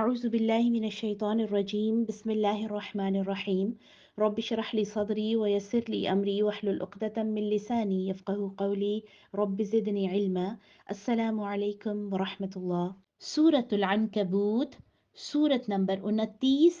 أعوذ بالله من الشيطان الرجيم بسم الله الرحمن الرحيم رب اشرح لي صدري ويسر لي أمري واحلل عقدة من لساني يفقه قولي رب زدني علما السلام عليكم ورحمة الله سورة العنكبوت سورة نمبر 29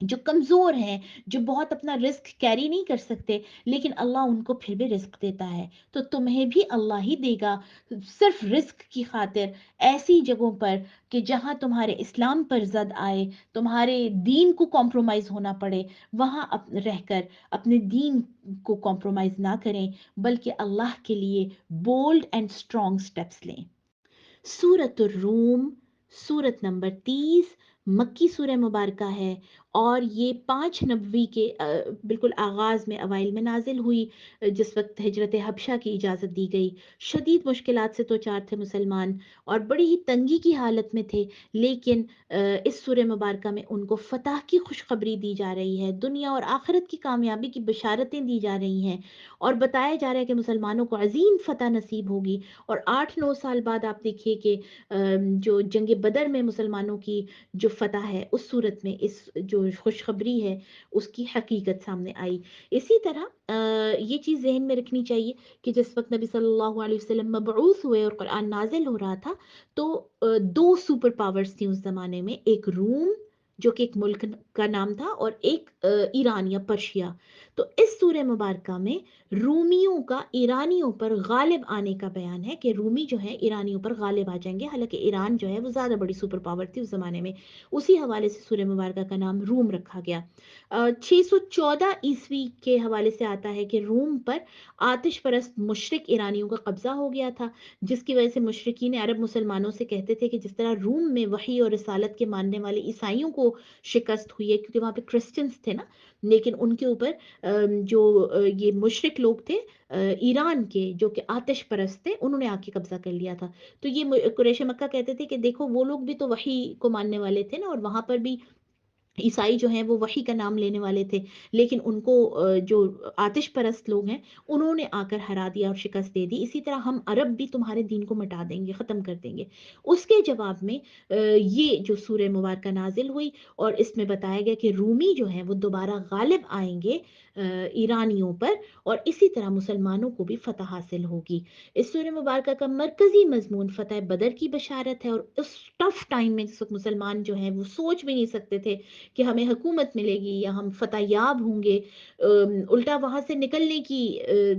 جو کمزور ہیں، جو بہت اپنا رزق کیری نہیں کر سکتے، لیکن اللہ ان کو پھر بھی رزق دیتا ہے، تو تمہیں بھی اللہ ہی دے گا، صرف رزق کی خاطر ایسی جگہوں پر کہ جہاں تمہارے اسلام پر زد آئے، تمہارے دین کو کمپرومائز ہونا پڑے، وہاں رہ کر اپنے دین کو کمپرومائز نہ کریں، بلکہ اللہ کے لیے بولڈ اینڈ اسٹرانگ سٹیپس لیں۔ سورت الروم، سورت نمبر 30، مکی سورہ مبارکہ ہے، اور یہ 5 نبوی کے بالکل آغاز میں، اوائل میں نازل ہوئی، جس وقت ہجرت حبشہ کی اجازت دی گئی۔ شدید مشکلات سے توچار تھے مسلمان، اور بڑی ہی تنگی کی حالت میں تھے، لیکن اس سورہ مبارکہ میں ان کو فتح کی خوشخبری دی جا رہی ہے، دنیا اور آخرت کی کامیابی کی بشارتیں دی جا رہی ہیں، اور بتایا جا رہا ہے کہ مسلمانوں کو عظیم فتح نصیب ہوگی۔ اور 8-9 سال بعد آپ دیکھیے کہ جو جنگ بدر میں مسلمانوں کی جو فتح ہے، اس صورت میں اس جو خوشخبری ہے اس کی حقیقت سامنے آئی۔ اسی طرح یہ چیز ذہن میں رکھنی چاہیے کہ جس وقت نبی صلی اللہ علیہ وسلم مبعوث ہوئے اور قرآن نازل ہو رہا تھا، تو 2 سپر پاورز تھیں اس زمانے میں، ایک روم جو کہ ایک ملک کا نام تھا، اور ایک ایران یا پرشیا۔ تو اس سورہ مبارکہ میں رومیوں کا ایرانیوں پر غالب آنے کا بیان ہے، کہ رومی جو ہے ایرانیوں پر غالب آ جائیں گے، حالانکہ ایران جو ہے وہ زیادہ بڑی سپر پاور تھی اس زمانے میں، اسی حوالے سے سورہ مبارکہ کا نام روم رکھا گیا۔ 614 کے حوالے سے آتا ہے کہ روم پر آتش پرست مشرک ایرانیوں کا قبضہ ہو گیا تھا، جس کی وجہ سے مشرکین عرب مسلمانوں سے کہتے تھے کہ جس طرح روم میں وحی اور رسالت کے ماننے والے عیسائیوں کو شکست ہوئی ہے، کیونکہ وہاں پہ کرسچنس تھے نا، لیکن ان کے اوپر جو یہ مشرک لوگ تھے ایران کے، جو کہ آتش پرست تھے، انہوں نے آ کے قبضہ کر لیا تھا۔ تو یہ قریش مکہ کہتے تھے کہ دیکھو وہ لوگ بھی تو وحی کو ماننے والے تھے نا، اور وہاں پر بھی عیسائی جو ہیں وہ وحی کا نام لینے والے تھے، لیکن ان کو جو آتش پرست لوگ ہیں انہوں نے آ کر ہرا دیا اور شکست دے دی، اسی طرح ہم عرب بھی تمہارے دین کو مٹا دیں گے، ختم کر دیں گے۔ اس کے جواب میں یہ جو سورہ مبارکہ نازل ہوئی، اور اس میں بتایا گیا کہ رومی جو ہیں وہ دوبارہ غالب آئیں گے ایرانیوں پر، اور اسی طرح مسلمانوں کو بھی فتح حاصل ہوگی۔ اس سورہ مبارکہ کا مرکزی مضمون فتح بدر کی بشارت ہے، اور اس ٹف ٹائم میں جس وقت مسلمان جو ہیں وہ سوچ بھی نہیں سکتے تھے کہ ہمیں حکومت ملے گی یا ہم فتح یاب ہوں گے، الٹا وہاں سے نکلنے کی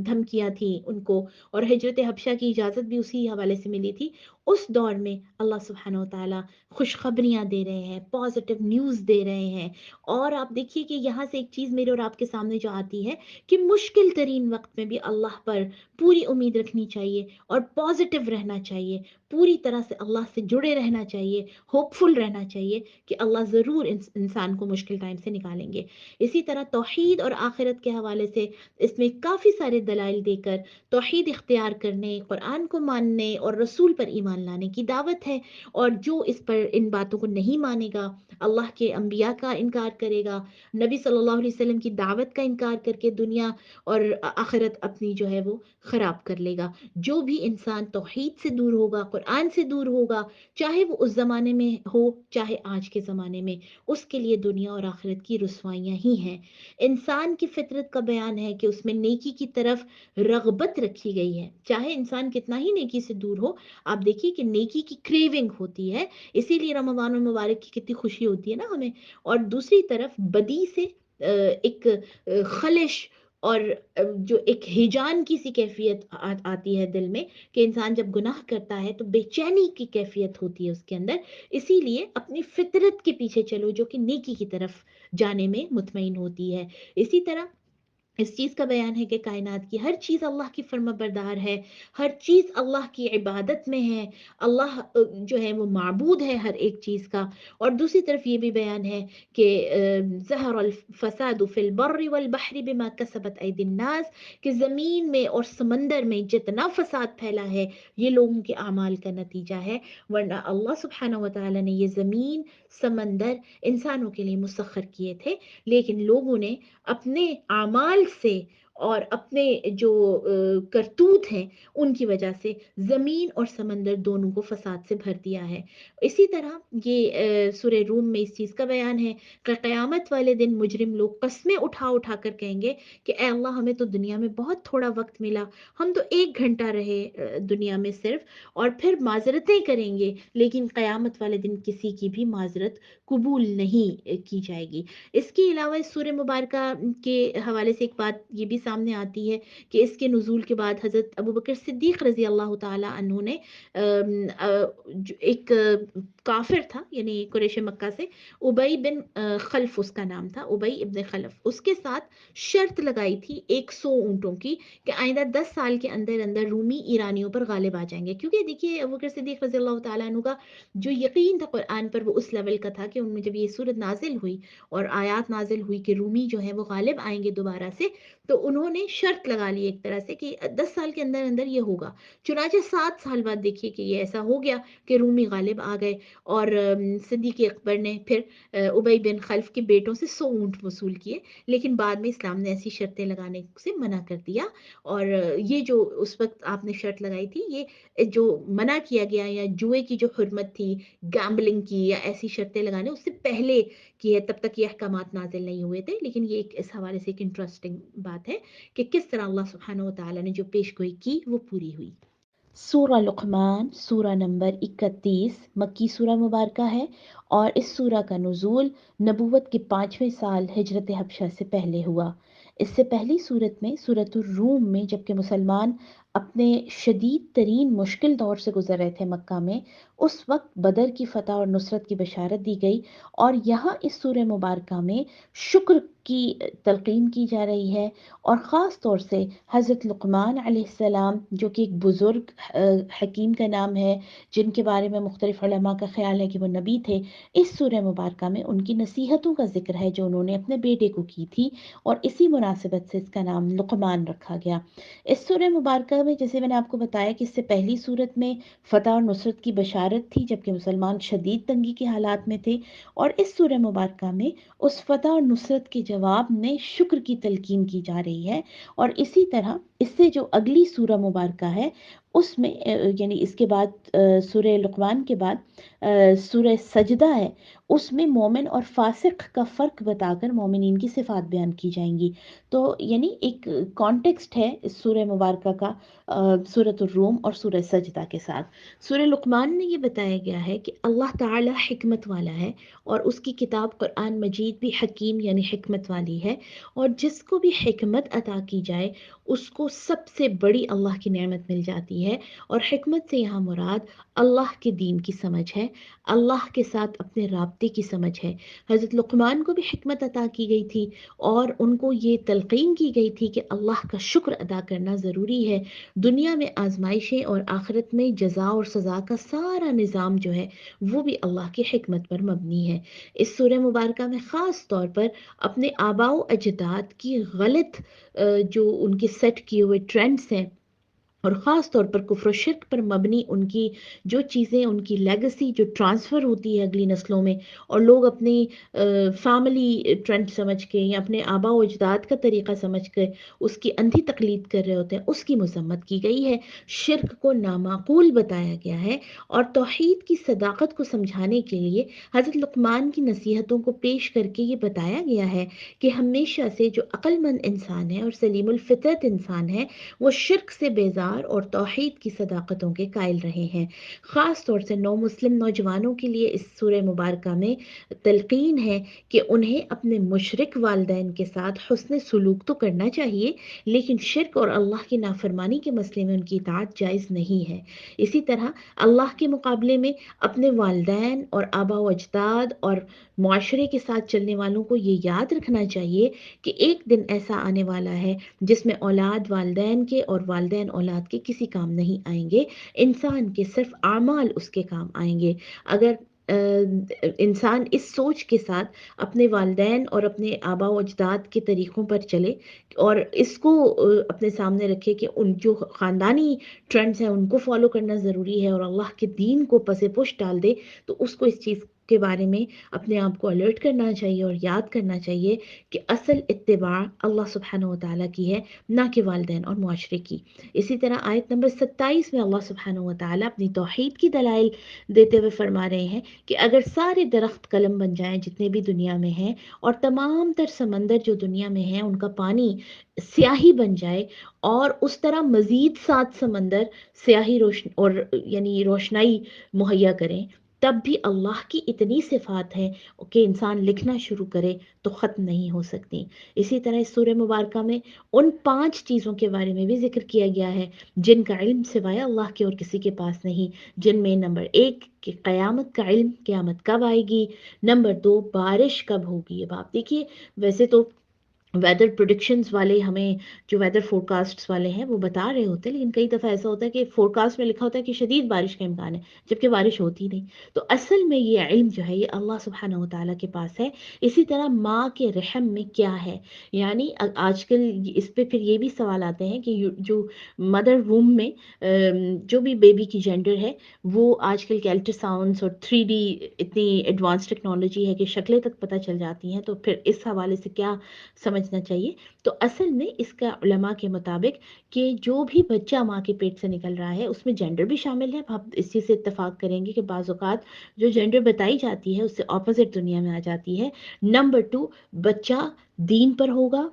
دھمکیاں تھیں ان کو، اور ہجرت حبشہ کی اجازت بھی اسی حوالے سے ملی تھی۔ اس دور میں اللہ سبحانہ و تعالیٰ خوشخبریاں دے رہے ہیں، پازیٹیو نیوز دے رہے ہیں، اور آپ دیکھیے کہ یہاں سے ایک چیز میرے اور آپ کے سامنے جو آتی ہے کہ مشکل ترین وقت میں بھی اللہ پر پوری امید رکھنی چاہیے، اور پازیٹیو رہنا چاہیے، پوری طرح سے اللہ سے جڑے رہنا چاہیے، ہوپ فل رہنا چاہیے کہ اللہ ضرور انسان کو مشکل ٹائم سے نکالیں گے۔ اسی طرح توحید اور آخرت کے حوالے سے اس میں کافی سارے دلائل دے کر توحید اختیار کرنے، قرآن کو ماننے اور رسول پر ایمان لانے کی دعوت ہے، اور جو اس پر ان باتوں کو نہیں مانے گا، اللہ کے انبیاء کا انکار کرے گا، نبی صلی اللہ علیہ وسلم کی دعوت کا انکار کر کے دنیا اور آخرت اپنی جو ہے وہ خراب کر لے گا۔ جو بھی انسان توحید سے دور ہوگا، قرآن سے دور ہوگا، چاہے وہ اس زمانے میں ہو چاہے آج کے زمانے میں، اس کے لیے دنیا اور آخرت کی رسوائیاں ہی ہیں۔ انسان کی فطرت کا بیان ہے کہ اس میں نیکی کی طرف رغبت رکھی گئی ہے، چاہے انسان کتنا ہی نیکی سے دور ہو، آپ دیکھیے کہ نیکی کی کریونگ ہوتی ہے، اسی لیے رمضان المبارک کی کتنی خوشی ہوتی ہے نا ہمیں۔ اور دوسری طرف بدی سے ایک خلش اور جو ایک ہیجان کی سی کیفیت آتی ہے دل میں، کہ انسان جب گناہ کرتا ہے تو بے چینی کی کیفیت ہوتی ہے اس کے اندر، اسی لیے اپنی فطرت کے پیچھے چلو جو کہ نیکی کی طرف جانے میں مطمئن ہوتی ہے۔ اسی طرح اس چیز کا بیان ہے کہ کائنات کی ہر چیز اللہ کی فرما بردار ہے، ہر چیز اللہ کی عبادت میں ہے، اللہ جو ہے وہ معبود ہے ہر ایک چیز کا۔ اور دوسری طرف یہ بھی بیان ہے کہ ظہر الفساد فی البر والبحر بما کسبت ایدی الناس، کہ زمین میں اور سمندر میں جتنا فساد پھیلا ہے یہ لوگوں کے اعمال کا نتیجہ ہے، ورنہ اللہ سبحانہ و تعالیٰ نے یہ زمین، سمندر انسانوں کے لیے مسخر کیے تھے، لیکن لوگوں نے اپنے اعمال سے اور اپنے جو کرتوت ہیں ان کی وجہ سے زمین اور سمندر دونوں کو فساد سے بھر دیا ہے۔ اسی طرح یہ سورہ روم میں اس چیز کا بیان ہے کہ قیامت والے دن مجرم لوگ قسمیں اٹھا اٹھا کر کہیں گے کہ اے اللہ ہمیں تو دنیا میں بہت تھوڑا وقت ملا، ہم تو 1 گھنٹہ رہے دنیا میں صرف، اور پھر معذرتیں کریں گے، لیکن قیامت والے دن کسی کی بھی معذرت قبول نہیں کی جائے گی۔ اس کے علاوہ اس سورہ مبارکہ کے حوالے سے ایک بات یہ بھی سامنے آتی ہے کہ اس کے نزول کے بعد حضرت ابوبکر صدیق رضی اللہ تعالی عنہ نے ایک کافر تھا یعنی قریش مکہ سے، ابی بن خلف اس کا نام تھا، ابی ابن خلف، اس کے ساتھ شرط لگائی تھی 100 اونٹوں کی کہ آئندہ 10 سال کے اندر اندر رومی ایرانیوں پر غالب آ جائیں گے، کیونکہ دیکھیے ابوبکر صدیق رضی اللہ تعالیٰ عنہ کا جو یقین تھا قرآن پر وہ اس لیول کا تھا کہ ان میں جب یہ صورت نازل ہوئی اور آیات نازل ہوئی کہ رومی جو ہے وہ غالب آئیں گے دوبارہ سے، تو انہوں نے شرط لگا لی ایک طرح سے کہ 10 سال کے اندر اندر یہ ہوگا۔ چنانچہ 7 سال بعد دیکھیے کہ یہ ایسا ہو گیا کہ رومی غالب آ گئے، اور صدیق اکبر نے پھر ابی بن خلف کے بیٹوں سے 100 اونٹ وصول کیے، لیکن بعد میں اسلام نے ایسی شرطیں لگانے سے منع کر دیا، اور یہ جو اس وقت آپ نے شرط لگائی تھی یہ جو منع کیا گیا، یا جوئے کی جو حرمت تھی، گیمبلنگ کی یا ایسی شرطیں لگانے، اس سے پہلے کی ہے، تب تک یہ احکامات نازل نہیں ہوئے تھے، لیکن یہ ایک اس حوالے سے ایک انٹرسٹنگ بات ہے کہ کس طرح اللہ سبحانہ و تعالیٰ نے جو پیش گوئی کی وہ پوری ہوئی۔ سورہ لقمان سورہ نمبر 31 مکی سورہ مبارکہ ہے، اور اس سورہ کا نزول نبوت کے 5ویں سال ہجرت حبشہ سے پہلے ہوا۔ اس سے پہلی صورت میں سورۃ الروم میں جبکہ مسلمان اپنے شدید ترین مشکل دور سے گزر رہے تھے مکہ میں، اس وقت بدر کی فتح اور نصرت کی بشارت دی گئی، اور یہاں اس سورہ مبارکہ میں شکر کی تلقین کی جا رہی ہے، اور خاص طور سے حضرت لقمان علیہ السلام جو کہ ایک بزرگ حکیم کا نام ہے، جن کے بارے میں مختلف علماء کا خیال ہے کہ وہ نبی تھے، اس سورہ مبارکہ میں ان کی نصیحتوں کا ذکر ہے جو انہوں نے اپنے بیٹے کو کی تھی، اور اسی مناسبت سے اس کا نام لقمان رکھا گیا۔ اس سورہ مبارکہ میں جیسے میں نے آپ کو بتایا کہ اس سے پہلی صورت میں فتح اور نصرت کی بشارت تھی جبکہ مسلمان شدید تنگی کے حالات میں تھے، اور اس سورہ مبارکہ میں اس فتح اور نصرت کے جواب میں شکر کی تلقین کی جا رہی ہے، اور اسی طرح اس سے جو اگلی سورہ مبارکہ ہے اس میں یعنی اس کے بعد سورہ لقمان کے بعد سورہ سجدہ ہے، اس میں مومن اور فاسق کا فرق بتا کر مومنین کی صفات بیان کی جائیں گی۔ تو یعنی ایک کانٹیکسٹ ہے اس سورہ مبارکہ کا سورۃ الروم اور سورہ سجدہ کے ساتھ۔ سورہ لقمان میں یہ بتایا گیا ہے کہ اللہ تعالی حکمت والا ہے، اور اس کی کتاب قرآن مجید بھی حکیم یعنی حکمت والی ہے، اور جس کو بھی حکمت عطا کی جائے اس کو سب سے بڑی اللہ کی نعمت مل جاتی ہے، اور حکمت سے یہاں مراد اللہ کے دین کی سمجھ ہے، اللہ کے ساتھ اپنے رابطے کی سمجھ ہے۔ حضرت لقمان کو بھی حکمت عطا کی گئی تھی، اور ان کو یہ تلقین کی گئی تھی کہ اللہ کا شکر ادا کرنا ضروری ہے، دنیا میں آزمائشیں اور آخرت میں جزا اور سزا کا سارا نظام جو ہے وہ بھی اللہ کی حکمت پر مبنی ہے۔ اس سورہ مبارکہ میں خاص طور پر اپنے آباء و اجداد کی غلط جو ان کے سیٹ کیے ہوئے ٹرینڈز ہیں، اور خاص طور پر کفر و شرک پر مبنی ان کی جو چیزیں، ان کی لیگسی جو ٹرانسفر ہوتی ہے اگلی نسلوں میں، اور لوگ اپنی فیملی ٹرینڈ سمجھ کے یا اپنے آباء و اجداد کا طریقہ سمجھ کے اس کی اندھی تقلید کر رہے ہوتے ہیں، اس کی مذمت کی گئی ہے، شرک کو نامعقول بتایا گیا ہے، اور توحید کی صداقت کو سمجھانے کے لیے حضرت لقمان کی نصیحتوں کو پیش کر کے یہ بتایا گیا ہے کہ ہمیشہ سے جو عقل مند انسان ہے اور سلیم الفطرت انسان ہے وہ شرک سے بیزار اور توحید کی صداقتوں کے قائل رہے ہیں۔ خاص طور سے نو مسلم نوجوانوں کے لیے اس سورہ مبارکہ میں تلقین ہے کہ انہیں اپنے مشرک والدین کے ساتھ حسن سلوک تو کرنا چاہیے، لیکن شرک اور اللہ کی نافرمانی کے مسئلے میں ان کی اطاعت جائز نہیں ہے۔ اسی طرح اللہ کے مقابلے میں اپنے والدین اور آباء و اجداد اور معاشرے کے ساتھ چلنے والوں کو یہ یاد رکھنا چاہیے کہ ایک دن ایسا آنے والا ہے جس میں اولاد والدین کے اور والدین اولاد کے کسی کام نہیں آئیں گے، انسان کے صرف اعمال اس کے کام آئیں گے۔ اگر انسان اس سوچ کے ساتھ اپنے والدین اور اپنے آباء و اجداد کے طریقوں پر چلے، اور اس کو اپنے سامنے رکھے کہ ان جو خاندانی ٹرینڈز ہیں ان کو فالو کرنا ضروری ہے، اور اللہ کے دین کو پس پش ڈال دے، تو اس کو اس چیز کے بارے میں اپنے آپ کو الرٹ کرنا چاہیے اور یاد کرنا چاہیے کہ اصل اتباع اللہ سبحانہ و تعالیٰ کی ہے، نہ کہ والدین اور معاشرے کی۔ اسی طرح آیت نمبر 27 میں اللہ سبحانہ و تعالیٰ اپنی توحید کی دلائل دیتے ہوئے فرما رہے ہیں کہ اگر سارے درخت قلم بن جائیں جتنے بھی دنیا میں ہیں، اور تمام تر سمندر جو دنیا میں ہیں ان کا پانی سیاہی بن جائے، اور اس طرح مزید 7 سمندر سیاہی روشن اور یعنی روشنائی مہیا کریں، تب بھی اللہ کی اتنی صفات ہیں کہ انسان لکھنا شروع کرے تو ختم نہیں ہو سکتی۔ اسی طرح اس سورہ مبارکہ میں ان 5 چیزوں کے بارے میں بھی ذکر کیا گیا ہے جن کا علم سوائے اللہ کے اور کسی کے پاس نہیں، جن میں نمبر 1 کہ قیامت کا علم، قیامت کب آئے گی، نمبر 2 بارش کب ہوگی۔ اب آپ دیکھیے، ویسے تو ویدر پروڈکشنز والے ہمیں، جو ویدر فورکاسٹس والے ہیں وہ بتا رہے ہوتے ہیں، لیکن کئی دفعہ ایسا ہوتا ہے کہ فورکاسٹ میں لکھا ہوتا ہے کہ شدید بارش کا امکان ہے، جبکہ بارش ہوتی نہیں۔ تو اصل میں یہ علم جو ہے یہ اللہ سبحانہ و تعالیٰ کے پاس ہے۔ اسی طرح ماں کے رحم میں کیا ہے، یعنی آج کل اس پہ پھر یہ بھی سوال آتے ہیں کہ جو مدر ووم میں جو بھی بیبی کی جینڈر ہے، وہ آج کل کے الٹرا ساؤنڈس اور 3D اتنی ایڈوانس ٹیکنالوجی ہے کہ شکلیں تک پتہ چل جاتی ہیں، تو پھر اس حوالے سے کیا سمجھنا چاہیے؟ تو اصل میں اس کا علماء کے مطابق کہ جو بھی بچہ ماں کے پیٹ سے نکل رہا ہے اس میں جینڈر بھی شامل ہے۔ آپ اس چیز سے اتفاق کریں گے کہ بعض اوقات جو جینڈر بتائی جاتی ہے اس سے اپوزٹ دنیا میں آ جاتی ہے۔ نمبر 2، بچہ دین پر ہوگا،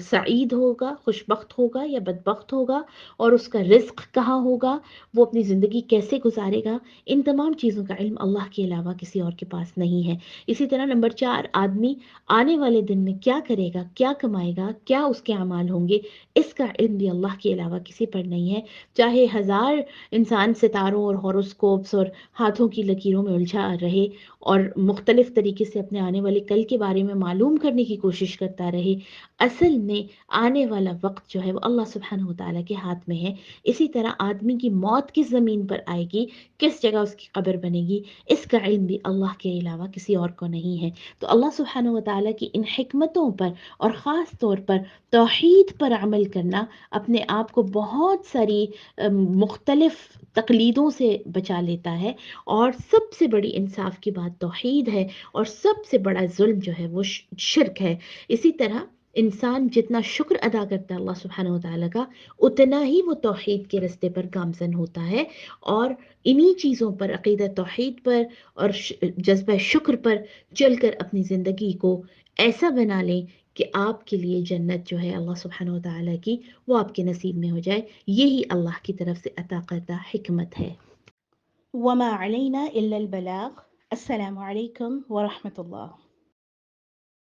سعید ہوگا، خوش بخت ہوگا یا بدبخت ہوگا، اور اس کا رزق کہاں ہوگا، وہ اپنی زندگی کیسے گزارے گا، ان تمام چیزوں کا علم اللہ کے علاوہ کسی اور کے پاس نہیں ہے۔ اسی طرح نمبر 4، آدمی آنے والے دن میں کیا کرے گا، کیا کمائے گا، کیا اس کے اعمال ہوں گے، اس کا علم بھی اللہ کے علاوہ کسی پر نہیں ہے۔ چاہے 1000 انسان ستاروں اور ہاروسکوپس اور ہاتھوں کی لکیروں میں الجھا رہے اور مختلف طریقے سے اپنے آنے والے کل کے بارے میں معلوم کرنے کی کوشش کرتا رہے، اصل میں آنے والا وقت جو ہے وہ اللہ سبحانہ و تعالیٰ کے ہاتھ میں ہے۔ اسی طرح آدمی کی موت کس زمین پر آئے گی، کس جگہ اس کی قبر بنے گی، اس کا علم بھی اللہ کے علاوہ کسی اور کو نہیں ہے۔ تو اللہ سبحانہ و تعالیٰ کی ان حکمتوں پر اور خاص طور پر توحید پر عمل کرنا اپنے آپ کو بہت ساری مختلف تقلیدوں سے بچا لیتا ہے، اور سب سے بڑی انصاف کی بات توحید ہے، اور سب سے بڑا ظلم جو ہے وہ شرک ہے۔ اسی طرح انسان جتنا شکر ادا کرتا ہے اللہ سبحانہ و تعالیٰ کا، اتنا ہی وہ توحید کے رستے پر گامزن ہوتا ہے، اور انہی چیزوں پر، عقیدہ توحید پر اور جذبہ شکر پر چل کر اپنی زندگی کو ایسا بنا لیں کہ آپ کے لیے جنت جو ہے اللہ سبحانہ و تعالیٰ کی، وہ آپ کے نصیب میں ہو جائے۔ یہی اللہ کی طرف سے عطا کردہ حکمت ہے۔ وما علینا الا البلاغ۔ السلام علیکم ورحمۃ اللہ۔